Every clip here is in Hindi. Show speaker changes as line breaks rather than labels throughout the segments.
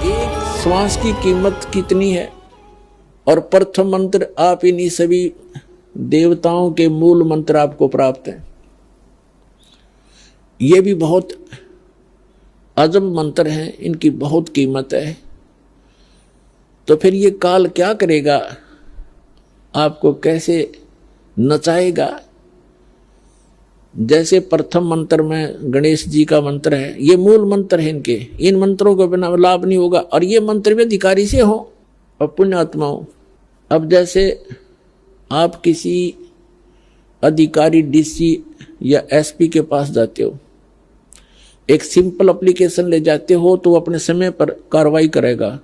एक श्वास की कीमत कितनी है, और प्रथम मंत्र आप इन्हीं सभी देवताओं के मूल मंत्र आपको प्राप्त है। ये भी बहुत अजब मंत्र हैं, इनकी बहुत कीमत है। तो फिर ये काल क्या करेगा, आपको कैसे नचाएगा। जैसे प्रथम मंत्र में गणेश जी का मंत्र है, ये मूल मंत्र है इनके, इन मंत्रों को बिना लाभ नहीं होगा। और ये मंत्र भी अधिकारी से हो और पुण्यात्मा हो। अब जैसे आप किसी अधिकारी डीसी या एसपी के पास जाते हो, एक सिंपल एप्लीकेशन ले जाते हो तो वो अपने समय पर कार्रवाई करेगा,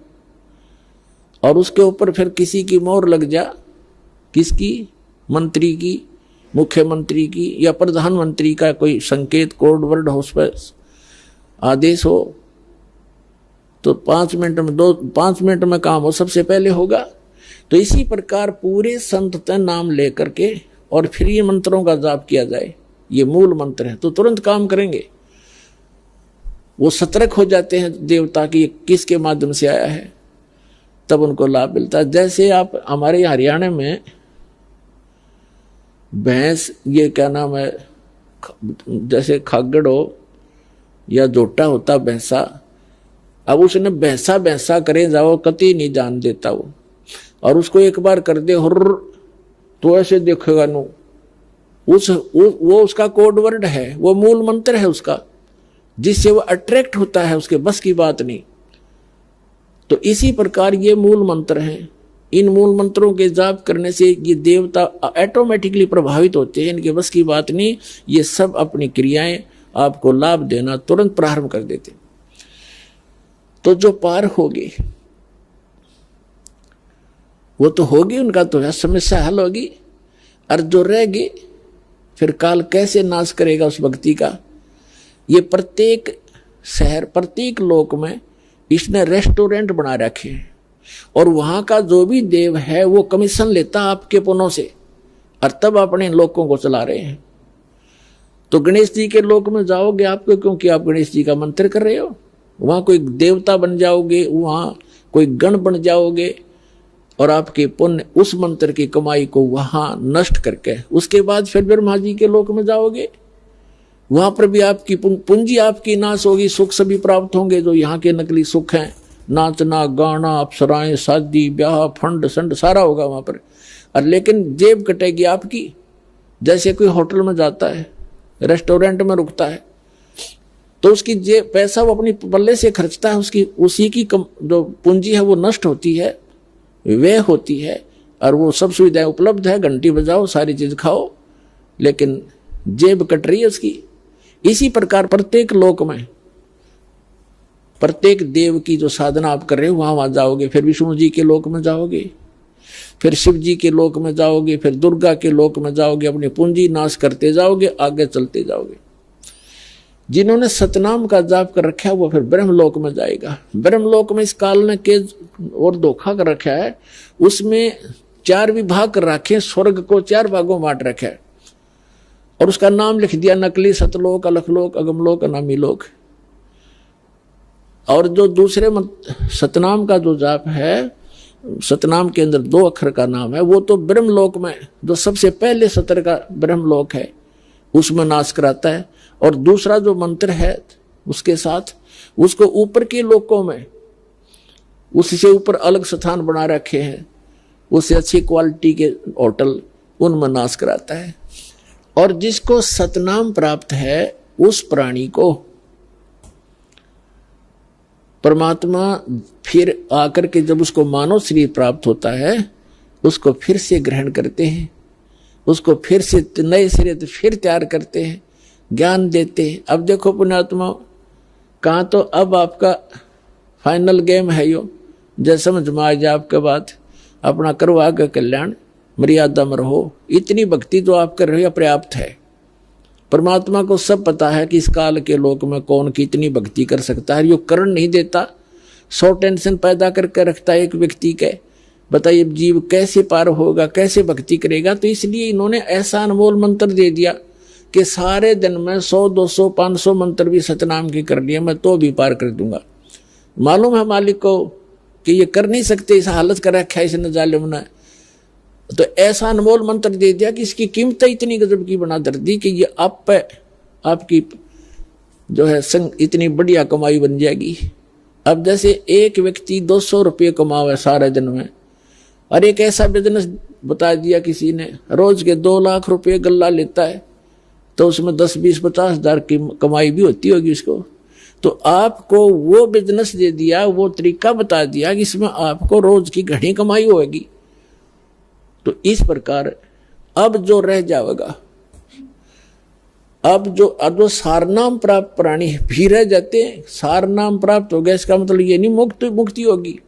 और उसके ऊपर फिर किसी की मोहर लग जा, किसकी, मंत्री की, मुख्यमंत्री की या प्रधानमंत्री का कोई संकेत, कोड वर्ड हो, उस पर आदेश हो, तो 5 मिनट में काम हो, सबसे पहले होगा। तो इसी प्रकार पूरे संत नाम लेकर के और फिर ये मंत्रों का जाप किया जाए, ये मूल मंत्र है, तो तुरंत काम करेंगे। वो सतर्क हो जाते हैं देवता की किसके माध्यम से आया है, तब उनको लाभ मिलता है। जैसे आप हमारे हरियाणा में भैंस, ये क्या नाम है, जैसे खागड़ हो या जोटा होता भैंसा, अब उसने भैंसा भैंसा करे जाओ, कति नहीं जान देता वो, और उसको एक बार कर दे हुर्र तो ऐसे देखेगा नो, वो उसका कोड वर्ड है, वो मूल मंत्र है उसका, जिससे वो अट्रैक्ट होता है, उसके बस की बात नहीं। तो इसी प्रकार ये मूल मंत्र हैं। इन मूल मंत्रों के जाप करने से ये देवता ऑटोमेटिकली प्रभावित होते हैं, इनके बस की बात नहीं। ये सब अपनी क्रियाएं आपको लाभ देना तुरंत प्रारंभ कर देते। तो जो पार होगी वो तो होगी, उनका तो समस्या हल होगी, और जो रहेगी फिर काल कैसे नाश करेगा उस व्यक्ति का। ये प्रत्येक शहर, प्रत्येक लोक में इसने रेस्टोरेंट बना रखे हैं, और वहां का जो भी देव है वो कमीशन लेता आपके पुण्यों से, और तब अपने लोकों को चला रहे हैं। तो गणेश जी के लोक में जाओगे आपको, क्योंकि आप गणेश जी का मंत्र कर रहे हो, वहां कोई देवता बन जाओगे, वहां कोई गण बन जाओगे, और आपके पुण्य उस मंत्र की कमाई को वहां नष्ट करके उसके बाद फिर ब्रह्मा जी के लोक में जाओगे, वहां पर भी आपकी पूंजी आपकी नाश होगी, सुख सभी प्राप्त होंगे जो यहाँ के नकली सुख हैं, नाचना गाना, अप्सराएं, शादी ब्याह, फंड संड सारा होगा वहां पर। और लेकिन जेब कटेगी आपकी। जैसे कोई होटल में जाता है, रेस्टोरेंट में रुकता है, तो उसकी जेब पैसा वो अपनी पल्ले से खर्चता है, उसकी उसी की जो पूंजी है वो नष्ट होती है, व्यय होती है, और वो सब सुविधाएं उपलब्ध है, घंटी बजाओ, सारी चीज खाओ, लेकिन जेब कट रही है उसकी। इसी प्रकार प्रत्येक लोक में प्रत्येक देव की जो साधना आप कर रहे हो वहां जाओगे, फिर विष्णु जी के लोक में जाओगे, फिर शिव जी के लोक में जाओगे, फिर दुर्गा के लोक में जाओगे, अपनी पूंजी नाश करते जाओगे, आगे चलते जाओगे। जिन्होंने सतनाम का जाप कर रखा है वो फिर ब्रह्मलोक में जाएगा। ब्रह्मलोक में इस काल ने के और धोखा कर रखा है, उसमें 4 विभाग कर रखे, स्वर्ग को 4 भागों बांट रखा है, और उसका नाम लिख दिया नकली सतलोक, अलखलोक, अगमलोक, अनामी लोक। और जो दूसरे सतनाम का जो जाप है, सतनाम के अंदर 2 अक्षर का नाम है, वो तो ब्रह्मलोक में जो सबसे पहले सतर का ब्रह्मलोक है उसमें नाश कराता है, और दूसरा जो मंत्र है उसके साथ उसको ऊपर के लोकों में, उससे ऊपर अलग स्थान बना रखे हैं, उससे अच्छी क्वालिटी के होटल, उनमें नाश कराता है। और जिसको सतनाम प्राप्त है उस प्राणी को परमात्मा फिर आकर के जब उसको मानव शरीर प्राप्त होता है, उसको फिर से ग्रहण करते हैं, उसको फिर से नए सिरे से फिर तैयार करते हैं, ज्ञान देते हैं। अब देखो पुण्यात्मा, कहाँ तो अब आपका फाइनल गेम है यो, जैसे समझ में आ जाए आपके बात, अपना करो आगे कल्याण, मर्यादा में रहो। इतनी भक्ति जो आप कर रहे हो पर्याप्त है। परमात्मा को सब पता है कि इस काल के लोक में कौन कितनी भक्ति कर सकता है। यो करण नहीं देता, 100 टेंशन पैदा करके रखता है एक व्यक्ति के। बताइए जीव कैसे पार होगा, कैसे भक्ति करेगा। तो इसलिए इन्होंने ऐसा अनमोल मंत्र दे दिया कि सारे दिन में 100 200 500 मंत्र भी सतनाम की कर लिए, मैं तो भी पार कर दूंगा। मालूम है मालिक को कि ये कर नहीं सकते, इस हालत कर रखा है इसने जालिम ने, तो ऐसा अनमोल मंत्र दे दिया कि इसकी कीमत इतनी गजब की बना दर दी कि ये आप पे आपकी जो है संग इतनी बढ़िया कमाई बन जाएगी। अब जैसे एक व्यक्ति 200 रुपये कमावे सारे दिन में, और एक ऐसा बिजनेस बता दिया किसी ने, रोज के 2 लाख रुपये गल्ला लेता है, तो उसमें 10 20 50 हज़ार की कमाई भी होती होगी उसको। तो आपको वो बिजनेस दे दिया, वो तरीका बता दिया कि इसमें आपको रोज की घनी कमाई होगी। तो इस प्रकार अब जो रह जाएगा, अब जो सारनाम प्राप्त प्राणी भी रह जाते हैं, सारनाम प्राप्त हो गया, इसका मतलब ये नहीं मुक्ति होगी।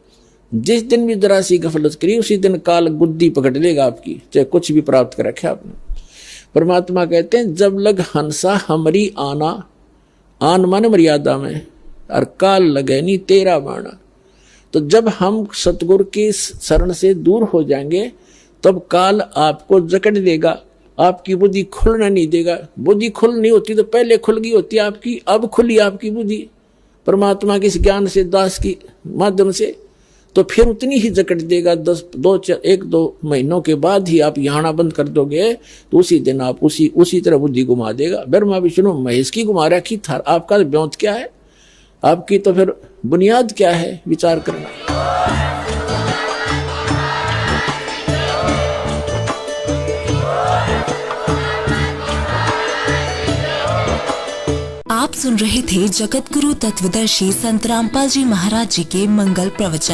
जिस दिन भी जरा सी गफलत करी उसी दिन काल गुद्दी पकड़ लेगा आपकी, चाहे कुछ भी प्राप्त कर रखे आपने। परमात्मा कहते हैं जब लग हंसा हमरी आना, आन मन मर्यादा में, और काल लगे नहीं तेरा बाणा। तो जब हम सतगुरु की शरण से दूर हो जाएंगे तब काल आपको जकड़ देगा, आपकी बुद्धि खुलना नहीं देगा। बुद्धि खुल नहीं होती तो पहले खुल गई होती आपकी, अब खुली आपकी बुद्धि परमात्मा के इस ज्ञान से, दास की माध्यम से, तो फिर उतनी ही जकड़ देगा। 1-2 महीनों के बाद ही आप यहाँ बंद कर दोगे तो उसी दिन आप उसी तरह बुद्धि घुमा देगा। ब्रह्मा विष्णु महेश की घुमा रखी था, आपका ब्योंत क्या है, आपकी तो फिर बुनियाद क्या है, विचार करना।
आप सुन रहे थे जगत गुरु तत्वदर्शी संत रामपाल जी महाराज जी के मंगल प्रवचन।